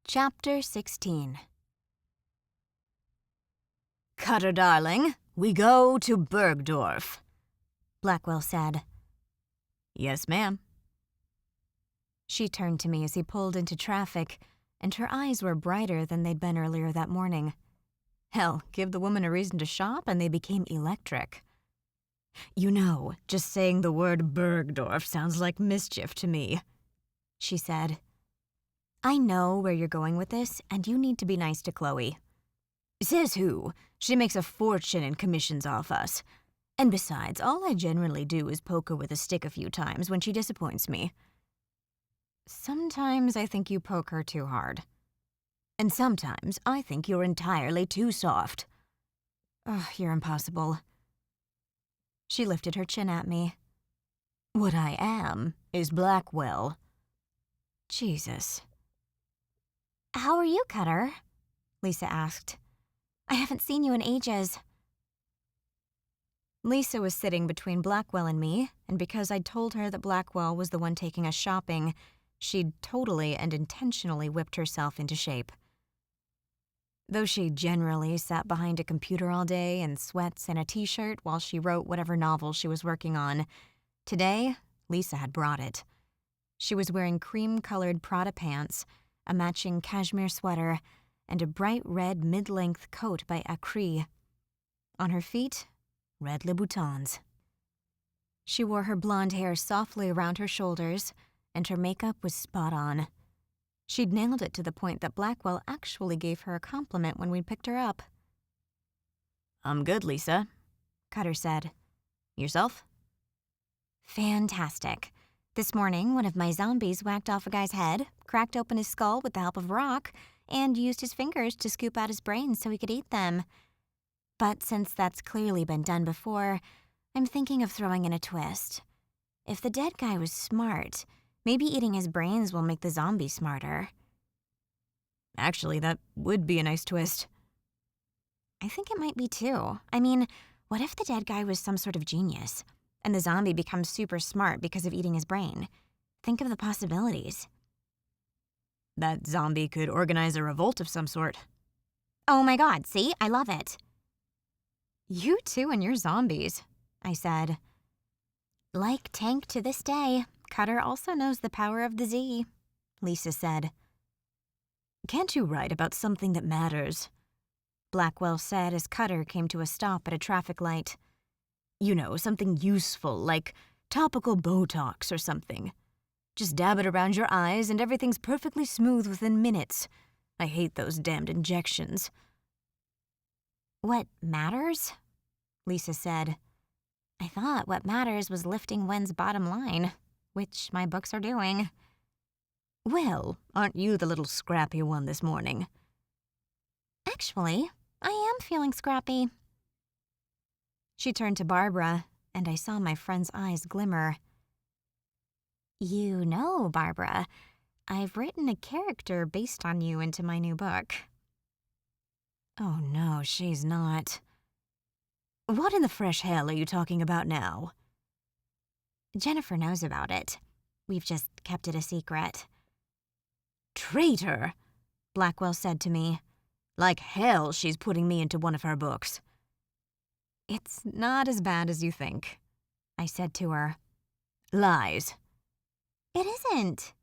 Chapter 16. "Cutter, darling, we go to Bergdorf," Blackwell said. "Yes, ma'am." She turned to me as he pulled into traffic, and her eyes were brighter than they'd been earlier that morning. Hell, give the woman a reason to shop and they became electric. "You know, just saying the word Bergdorf sounds like mischief to me," she said. "I know where you're going with this, and you need to be nice to Chloe." "Says who? She makes a fortune in commissions off us. And besides, all I generally do is poke her with a stick a few times when she disappoints me." "Sometimes I think you poke her too hard." "And sometimes I think you're entirely too soft." "Ugh, you're impossible." She lifted her chin at me. "What I am is Blackwell." Jesus. "How are you, Cutter?" Lisa asked. "I haven't seen you in ages." Lisa was sitting between Blackwell and me, and because I'd told her that Blackwell was the one taking us shopping, she'd totally and intentionally whipped herself into shape. Though she generally sat behind a computer all day in sweats and a t-shirt while she wrote whatever novel she was working on, today, Lisa had brought it. She was wearing cream-colored Prada pants, a matching cashmere sweater, and a bright red mid-length coat by Acri. On her feet, red Louboutins. She wore her blonde hair softly around her shoulders, and her makeup was spot on. She'd nailed it to the point that Blackwell actually gave her a compliment when we picked her up. "I'm good, Lisa," Cutter said. "Yourself?" "Fantastic. This morning, one of my zombies whacked off a guy's head, cracked open his skull with the help of rock, and used his fingers to scoop out his brains so he could eat them. But since that's clearly been done before, I'm thinking of throwing in a twist. If the dead guy was smart, maybe eating his brains will make the zombie smarter." "Actually, that would be a nice twist." "I think it might be too. I mean, what if the dead guy was some sort of genius, and the zombie becomes super smart because of eating his brain? Think of the possibilities." "That zombie could organize a revolt of some sort." "Oh my god, see? I love it." "You two and your zombies," I said. "Like Tank to this day, Cutter also knows the power of the Z," Lisa said. "Can't you write about something that matters?" Blackwell said as Cutter came to a stop at a traffic light. "You know, something useful, like topical Botox or something. Just dab it around your eyes and everything's perfectly smooth within minutes. I hate those damned injections." "What matters?" Lisa said. "I thought what matters was lifting Wen's bottom line, which my books are doing." "Well, aren't you the little scrappy one this morning?" "Actually, I am feeling scrappy." She turned to Barbara, and I saw my friend's eyes glimmer. "You know, Barbara, I've written a character based on you into my new book." Oh no, she's not. "What in the fresh hell are you talking about now?" "Jennifer knows about it. We've just kept it a secret." "Traitor," Blackwell said to me. "Like hell she's putting me into one of her books." "It's not as bad as you think," I said to her. "Lies." "It isn't,"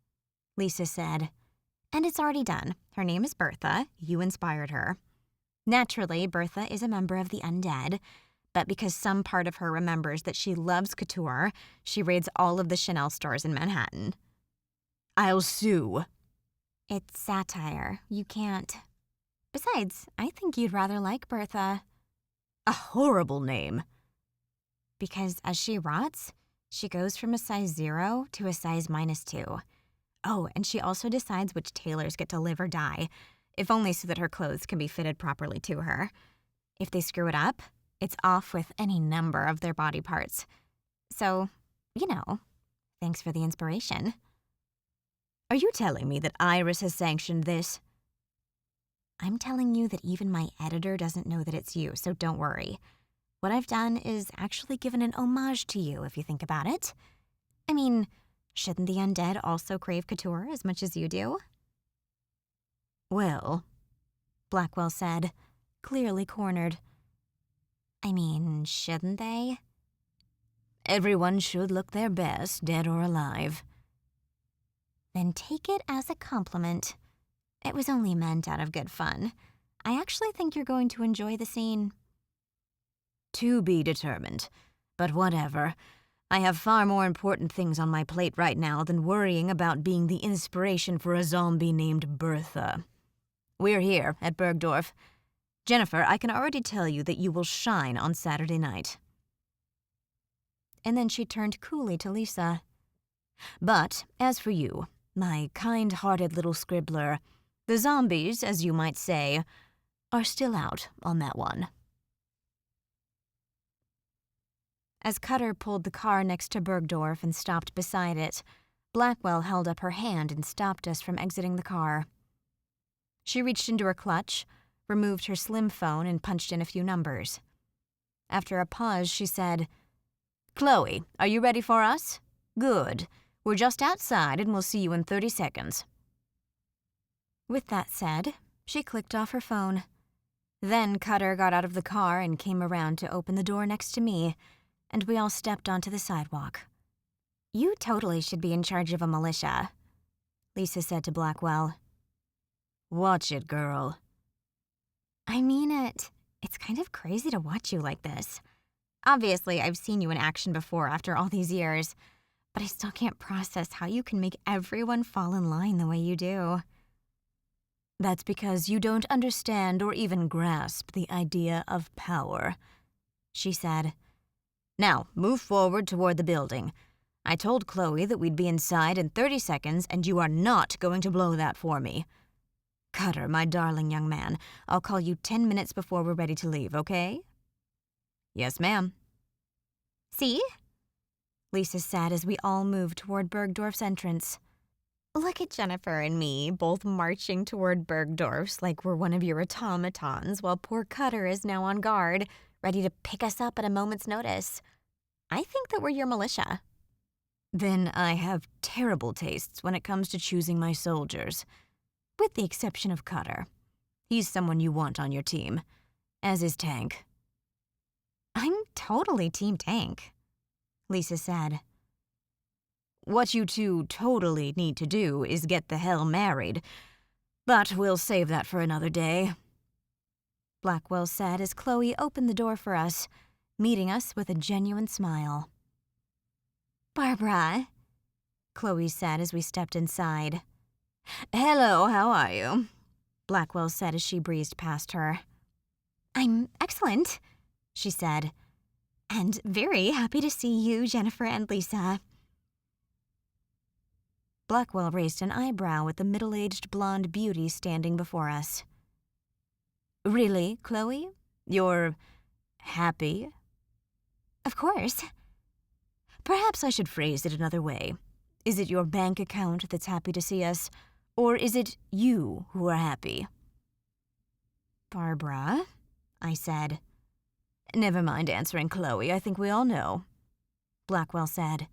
Lisa said. "And it's already done. Her name is Bertha. You inspired her. Naturally, Bertha is a member of the undead, but because some part of her remembers that she loves couture, she raids all of the Chanel stores in Manhattan." "I'll sue." "It's satire. You can't. Besides, I think you'd rather like Bertha." "A horrible name." "Because as she rots, she goes from a size 0 to a size -2. Oh, and she also decides which tailors get to live or die, if only so that her clothes can be fitted properly to her. If they screw it up, it's off with any number of their body parts. So, you know, thanks for the inspiration." "Are you telling me that Iris has sanctioned this?" "I'm telling you that even my editor doesn't know that it's you, so don't worry. What I've done is actually given an homage to you, if you think about it. I mean, shouldn't the undead also crave couture as much as you do?" Well, Blackwell said, clearly cornered. I mean, shouldn't they? Everyone should look their best, dead or alive. Then take it as a compliment. It was only meant out of good fun. I actually think you're going to enjoy the scene. To be determined. But whatever. I have far more important things on my plate right now than worrying about being the inspiration for a zombie named Bertha. We're here at Bergdorf. Jennifer, I can already tell you that you will shine on Saturday night. And then she turned coolly to Lisa. But, as for you, my kind-hearted little scribbler, the zombies, as you might say, are still out on that one. As Cutter pulled the car next to Bergdorf and stopped beside it, Blackwell held up her hand and stopped us from exiting the car. She reached into her clutch, removed her slim phone, and punched in a few numbers. After a pause, she said, "Chloe, are you ready for us? Good. We're just outside and we'll see you in 30 seconds. With that said, she clicked off her phone. Then Cutter got out of the car and came around to open the door next to me, and we all stepped onto the sidewalk. You totally should be in charge of a militia, Lisa said to Blackwell. Watch it, girl. I mean it. It's kind of crazy to watch you like this. Obviously, I've seen you in action before after all these years, but I still can't process how you can make everyone fall in line the way you do. That's because you don't understand or even grasp the idea of power, she said. Now, move forward toward the building. I told Chloe that we'd be inside in 30 seconds, and you are not going to blow that for me. Cutter, my darling young man, I'll call you 10 minutes before we're ready to leave, okay? Yes, ma'am. See? Lisa said as we all moved toward Bergdorf's entrance. Look at Jennifer and me, both marching toward Bergdorf's like we're one of your automatons, while poor Cutter is now on guard, ready to pick us up at a moment's notice. I think that we're your militia. Then I have terrible tastes when it comes to choosing my soldiers, with the exception of Cutter. He's someone you want on your team, as is Tank. I'm totally Team Tank, Lisa said. What you two totally need to do is get the hell married, but we'll save that for another day, Blackwell said as Chloe opened the door for us, meeting us with a genuine smile. Barbara, Chloe said as we stepped inside. Hello, how are you? Blackwell said as she breezed past her. I'm excellent, she said, and very happy to see you, Jennifer and Lisa. Blackwell raised an eyebrow at the middle-aged blonde beauty standing before us. Really, Chloe? You're happy? Of course. Perhaps I should phrase it another way. Is it your bank account that's happy to see us, or is it you who are happy? Barbara, I said. Never mind answering, Chloe. I think we all know, Blackwell said.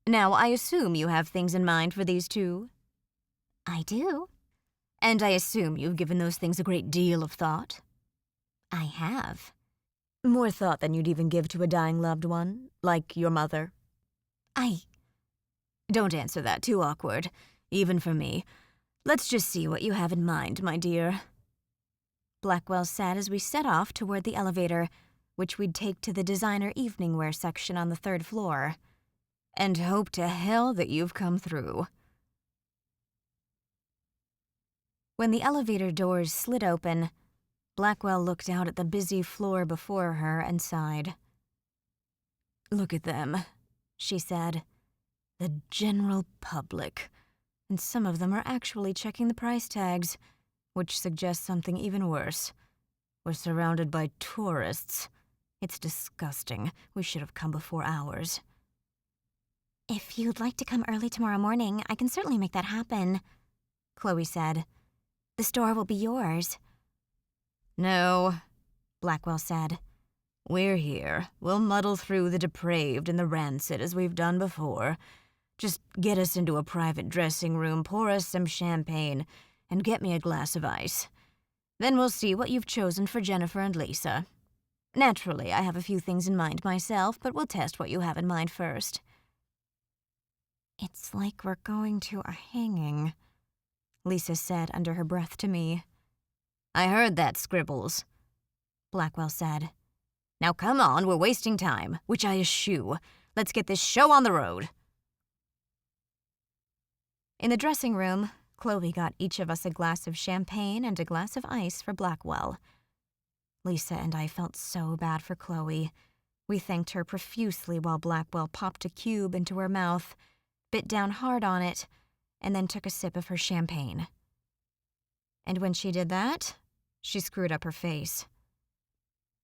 Now, I assume you have things in mind for these two? I do. And I assume you've given those things a great deal of thought? I have. More thought than you'd even give to a dying loved one, like your mother? Don't answer that, too awkward, even for me. Let's just see what you have in mind, my dear, Blackwell said as we set off toward the elevator, which we'd take to the designer evening wear section on the 3rd floor. And hope to hell that you've come through. When the elevator doors slid open, Blackwell looked out at the busy floor before her and sighed. Look at them, she said. The general public. And some of them are actually checking the price tags, which suggests something even worse. We're surrounded by tourists. It's disgusting. We should have come before hours. If you'd like to come early tomorrow morning, I can certainly make that happen, Chloe said. The store will be yours. No, Blackwell said. We're here. We'll muddle through the depraved and the rancid as we've done before. Just get us into a private dressing room, pour us some champagne, and get me a glass of ice. Then we'll see what you've chosen for Jennifer and Lisa. Naturally, I have a few things in mind myself, but we'll test what you have in mind first." "It's like we're going to a hanging," Lisa said under her breath to me. "I heard that, Scribbles," Blackwell said. "Now come on, we're wasting time, which I eschew. Let's get this show on the road." In the dressing room, Chloe got each of us a glass of champagne and a glass of ice for Blackwell. Lisa and I felt so bad for Chloe. We thanked her profusely while Blackwell popped a cube into her mouth, bit down hard on it, and then took a sip of her champagne. And when she did that, she screwed up her face.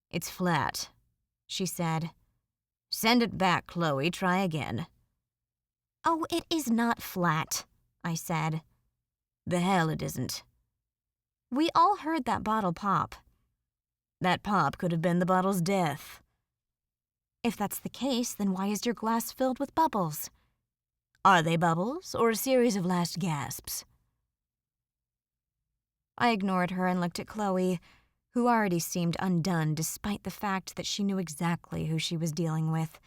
"It's flat," she said. "Send it back, Chloe. Try again." "Oh, it is not flat," I said. "The hell it isn't." "We all heard that bottle pop." "That pop could have been the bottle's death." "If that's the case, then why is your glass filled with bubbles?" "Are they bubbles or a series of last gasps?" I ignored her and looked at Chloe, who already seemed undone despite the fact that she knew exactly who she was dealing with,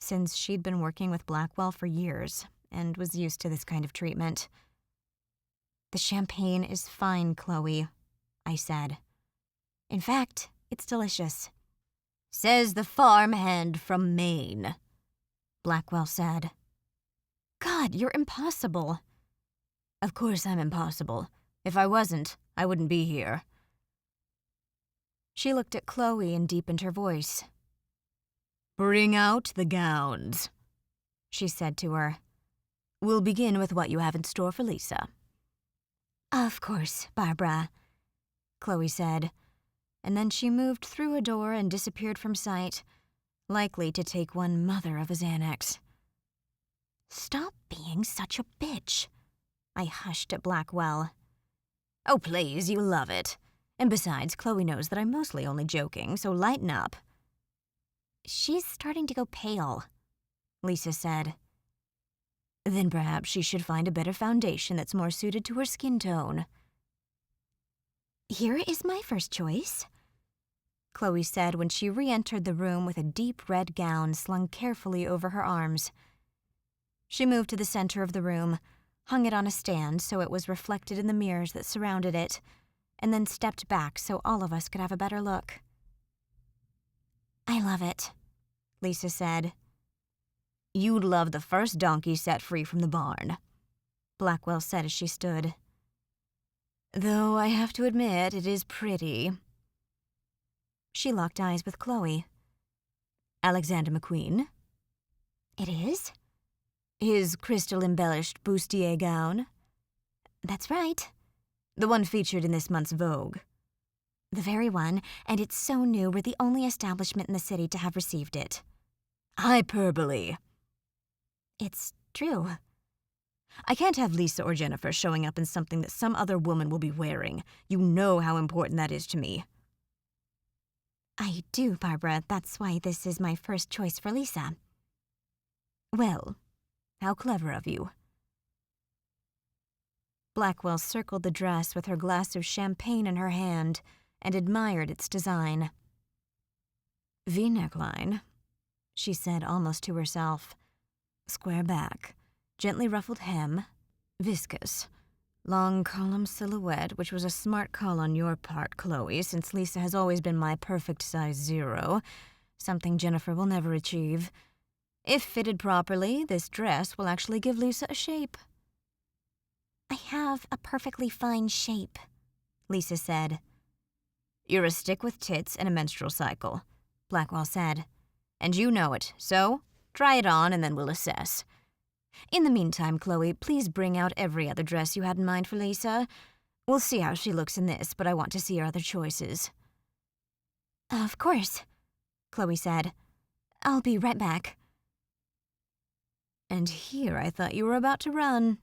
since she'd been working with Blackwell for years and was used to this kind of treatment. "The champagne is fine, Chloe," I said. "In fact, it's delicious." "Says the farmhand from Maine," Blackwell said. "God, you're impossible." "Of course I'm impossible. If I wasn't, I wouldn't be here." She looked at Chloe and deepened her voice. "Bring out the gowns," she said to her. "We'll begin with what you have in store for Lisa." "Of course, Barbara," Chloe said, and then she moved through a door and disappeared from sight, likely to take one mother of a Xanax. "Stop being such a bitch," I hushed at Blackwell. "Oh, please, you love it. And besides, Chloe knows that I'm mostly only joking, so lighten up." "She's starting to go pale," Lisa said. "Then perhaps she should find a better foundation that's more suited to her skin tone." "Here is my first choice," Chloe said when she re-entered the room with a deep red gown slung carefully over her arms. She moved to the center of the room, hung it on a stand so it was reflected in the mirrors that surrounded it, and then stepped back so all of us could have a better look. "I love it," Lisa said. "You'd love the first donkey set free from the barn," Blackwell said as she stood. "Though I have to admit it is pretty." She locked eyes with Chloe. "Alexander McQueen?" "It is?" "His crystal-embellished bustier gown?" "That's right." "The one featured in this month's Vogue?" "The very one, and it's so new we're the only establishment in the city to have received it." "Hyperbole." "It's true." "I can't have Lisa or Jennifer showing up in something that some other woman will be wearing. You know how important that is to me." "I do, Barbara. That's why this is my first choice for Lisa." "Well, how clever of you." Blackwell circled the dress with her glass of champagne in her hand and admired its design. "V-neckline," she said almost to herself. "Square back, gently ruffled hem, viscose. Long column silhouette, which was a smart call on your part, Chloe, since Lisa has always been my perfect size 0, something Jennifer will never achieve. If fitted properly, this dress will actually give Lisa a shape." "I have a perfectly fine shape," Lisa said. "You're a stick with tits and a menstrual cycle," Blackwell said. "And you know it, so try it on and then we'll assess. In the meantime, Chloe, please bring out every other dress you had in mind for Lisa. We'll see how she looks in this, but I want to see her other choices." "Of course," Chloe said. "I'll be right back." "And here I thought you were about to run,"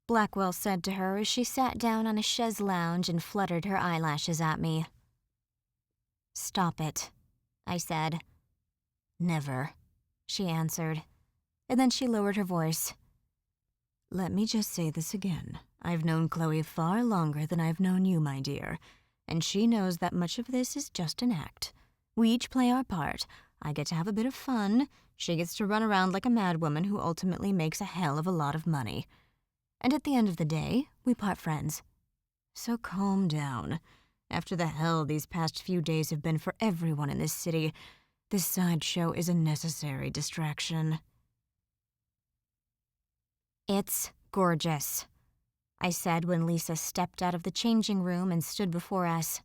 Blackwell said to her as she sat down on a chaise lounge and fluttered her eyelashes at me. "Stop it," I said. "Never," she answered, and then she lowered her voice. "Let me just say this again. I've known Chloe far longer than I've known you, my dear, and she knows that much of this is just an act. We each play our part. I get to have a bit of fun. She gets to run around like a madwoman who ultimately makes a hell of a lot of money. And at the end of the day, we part friends. So calm down. After the hell these past few days have been for everyone in this city, this sideshow is a necessary distraction. It's gorgeous, I said when Lisa stepped out of the changing room and stood before us.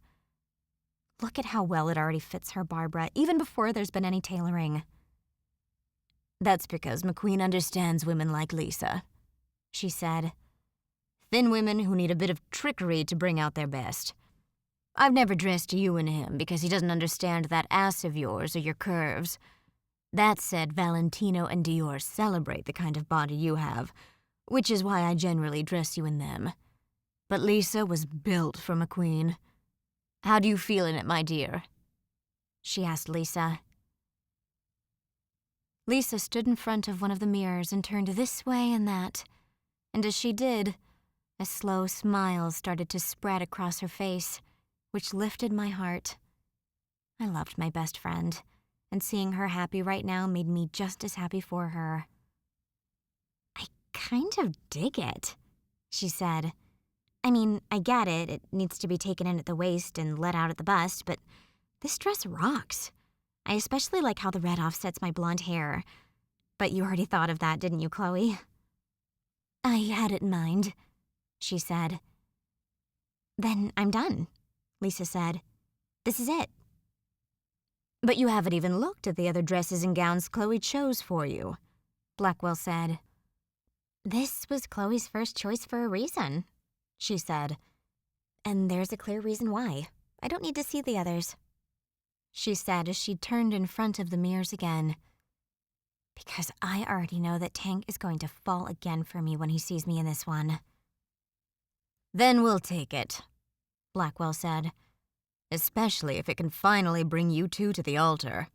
Look at how well it already fits her, Barbara, even before there's been any tailoring. That's because McQueen understands women like Lisa, she said. Thin women who need a bit of trickery to bring out their best. I've never dressed you and him because he doesn't understand that ass of yours or your curves. That said, Valentino and Dior celebrate the kind of body you have, which is why I generally dress you in them. But Lisa was built for McQueen. How do you feel in it, my dear? She asked Lisa. Lisa stood in front of one of the mirrors and turned this way and that. And as she did, a slow smile started to spread across her face, which lifted my heart. I loved my best friend, and seeing her happy right now made me just as happy for her. I kind of dig it, she said. I mean, I get it. It needs to be taken in at the waist and let out at the bust, but this dress rocks. I especially like how the red offsets my blonde hair. But you already thought of that, didn't you, Chloe? I had it in mind, she said. Then I'm done, Lisa said. This is it. But you haven't even looked at the other dresses and gowns Chloe chose for you, Blackwell said. This was Chloe's first choice for a reason, she said. And there's a clear reason why. I don't need to see the others, she said as she turned in front of the mirrors again. Because I already know that Tank is going to fall again for me when he sees me in this one. Then we'll take it, Blackwell said. Especially if it can finally bring you two to the altar.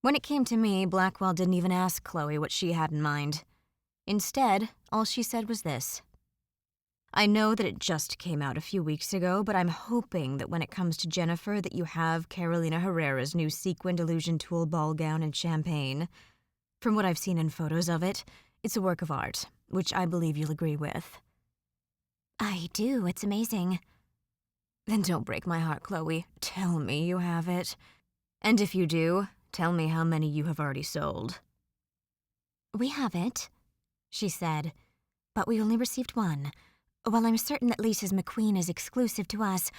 When it came to me, Blackwell didn't even ask Chloe what she had in mind. Instead, all she said was this. I know that it just came out a few weeks ago, but I'm hoping that when it comes to Jennifer that you have Carolina Herrera's new sequined illusion tulle ball gown and champagne. From what I've seen in photos of it, it's a work of art, which I believe you'll agree with. I do, it's amazing. Then don't break my heart, Chloe. Tell me you have it. And if you do, tell me how many you have already sold. We have it, she said, but we only received one. While I'm certain that Lisa's McQueen is exclusive to us,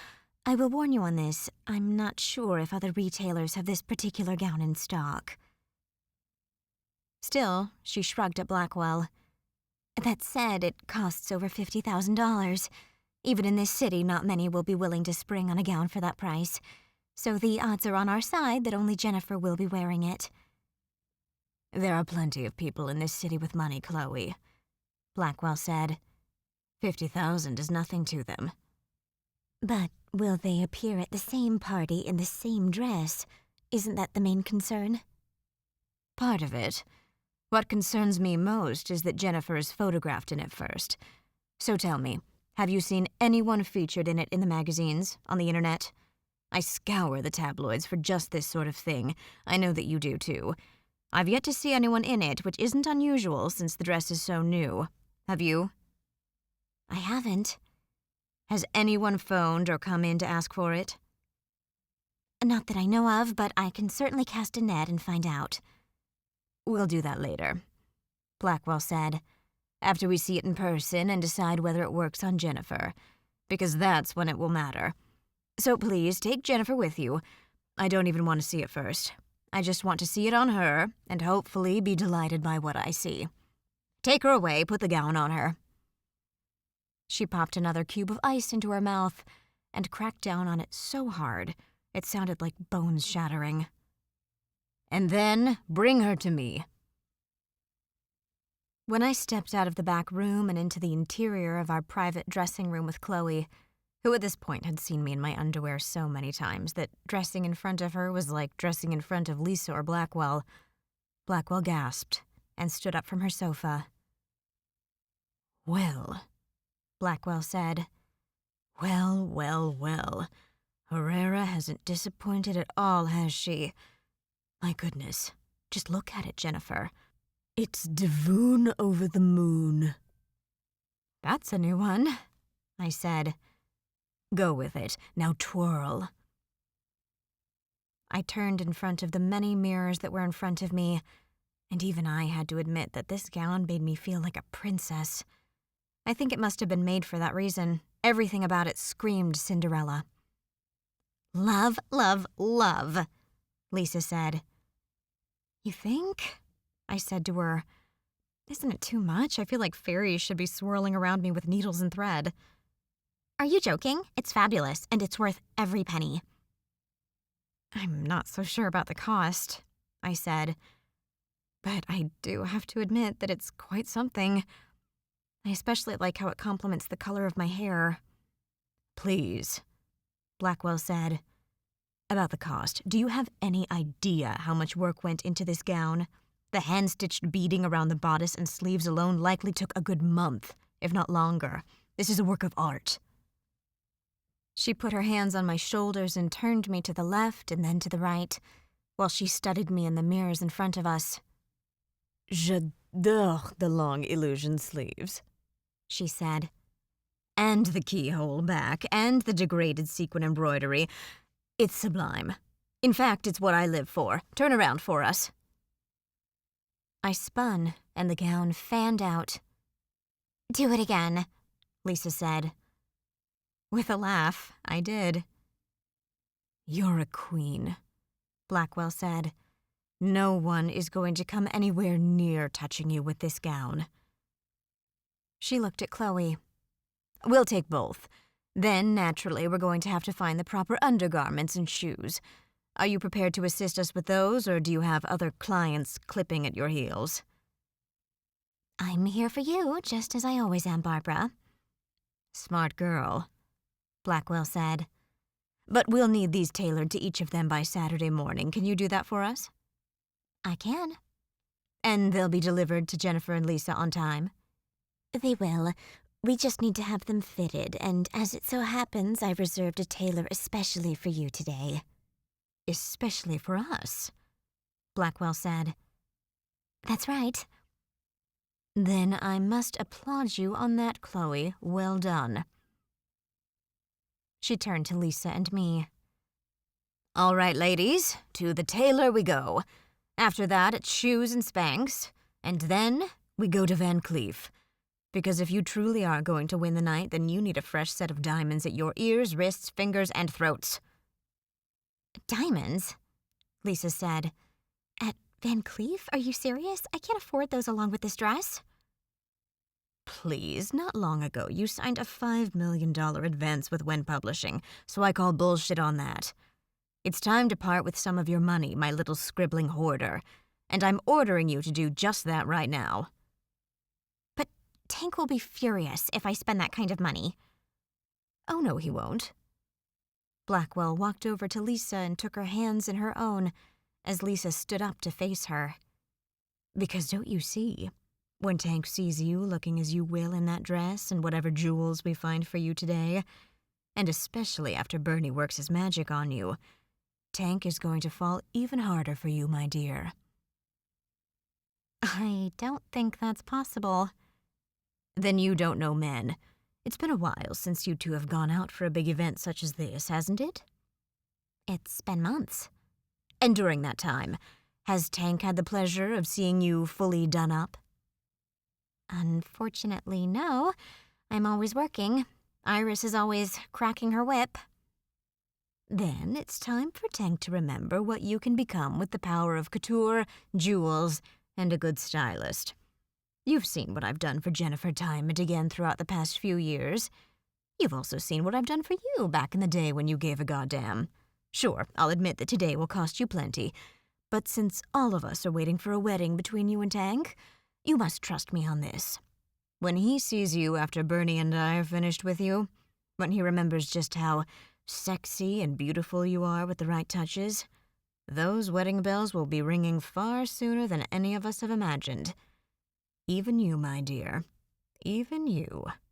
I will warn you on this. I'm not sure if other retailers have this particular gown in stock. Still, she shrugged at Blackwell. That said, it costs over $50,000. Even in this city, not many will be willing to spring on a gown for that price. So the odds are on our side that only Jennifer will be wearing it. There are plenty of people in this city with money, Chloe, Blackwell said. 50,000 is nothing to them. But will they appear at the same party in the same dress? Isn't that the main concern? Part of it. What concerns me most is that Jennifer is photographed in it first. So tell me, have you seen anyone featured in it in the magazines, on the internet? I scour the tabloids for just this sort of thing. I know that you do too. I've yet to see anyone in it, which isn't unusual since the dress is so new. Have you? I haven't. Has anyone phoned or come in to ask for it? Not that I know of, but I can certainly cast a net and find out. We'll do that later, Blackwell said, after we see it in person and decide whether it works on Jennifer, because that's when it will matter. So please, take Jennifer with you. I don't even want to see it first. I just want to see it on her and hopefully be delighted by what I see. Take her away, put the gown on her. She popped another cube of ice into her mouth and cracked down on it so hard it sounded like bones shattering. And then bring her to me. When I stepped out of the back room and into the interior of our private dressing room with Chloe, who at this point had seen me in my underwear so many times that dressing in front of her was like dressing in front of Lisa or Blackwell, Blackwell gasped and stood up from her sofa. Well, Blackwell said. Well, well, well. Herrera hasn't disappointed at all, has she? My goodness, just look at it, Jennifer. It's Devon over the moon. That's a new one, I said. Go with it. Now twirl. I turned in front of the many mirrors that were in front of me, and even I had to admit that this gown made me feel like a princess. I think it must have been made for that reason. Everything about it screamed Cinderella. Love, love, love, Lisa said. You think? I said to her. Isn't it too much? I feel like fairies should be swirling around me with needles and thread. Are you joking? It's fabulous, and it's worth every penny. I'm not so sure about the cost, I said. But I do have to admit that it's quite something. I especially like how it complements the color of my hair. Please, Blackwell said. About the cost, do you have any idea how much work went into this gown? The hand-stitched beading around the bodice and sleeves alone likely took a good month, if not longer. This is a work of art. She put her hands on my shoulders and turned me to the left and then to the right, while she studied me in the mirrors in front of us. J'adore the long illusion sleeves, she said. And the keyhole back, and the degraded sequin embroidery. It's sublime. In fact, it's what I live for. Turn around for us. I spun, and the gown fanned out. Do it again, Lisa said. With a laugh, I did. You're a queen, Blackwell said. No one is going to come anywhere near touching you with this gown. She looked at Chloe. We'll take both. Then, naturally, we're going to have to find the proper undergarments and shoes. Are you prepared to assist us with those, or do you have other clients clipping at your heels? I'm here for you, just as I always am, Barbara. Smart girl, Blackwell said. But we'll need these tailored to each of them by Saturday morning. Can you do that for us? I can. And they'll be delivered to Jennifer and Lisa on time? They will. We just need to have them fitted, and as it so happens, I've reserved a tailor especially for you today. Especially for us, Blackwell said. That's right. Then I must applaud you on that, Chloe. Well done. She turned to Lisa and me. All right, ladies, to the tailor we go. After that, it's shoes and Spanx, and then we go to Van Cleef. Because if you truly are going to win the night, then you need a fresh set of diamonds at your ears, wrists, fingers, and throats. Diamonds? Lisa said. At Van Cleef? Are you serious? I can't afford those along with this dress. Please, not long ago you signed a $5 million advance with Wen Publishing, so I call bullshit on that. It's time to part with some of your money, my little scribbling hoarder, and I'm ordering you to do just that right now. Tank will be furious if I spend that kind of money. Oh, no, he won't. Blackwell walked over to Lisa and took her hands in her own as Lisa stood up to face her. Because don't you see, when Tank sees you looking as you will in that dress and whatever jewels we find for you today, and especially after Bernie works his magic on you, Tank is going to fall even harder for you, my dear. I don't think that's possible. Then you don't know men. It's been a while since you two have gone out for a big event such as this, hasn't it? It's been months. And during that time, has Tank had the pleasure of seeing you fully done up? Unfortunately, no. I'm always working. Iris is always cracking her whip. Then it's time for Tank to remember what you can become with the power of couture, jewels, and a good stylist. You've seen what I've done for Jennifer time and again throughout the past few years. You've also seen what I've done for you back in the day when you gave a goddamn. Sure, I'll admit that today will cost you plenty, but since all of us are waiting for a wedding between you and Tank, you must trust me on this. When he sees you after Bernie and I are finished with you, when he remembers just how sexy and beautiful you are with the right touches, those wedding bells will be ringing far sooner than any of us have imagined. Even you, my dear. Even you.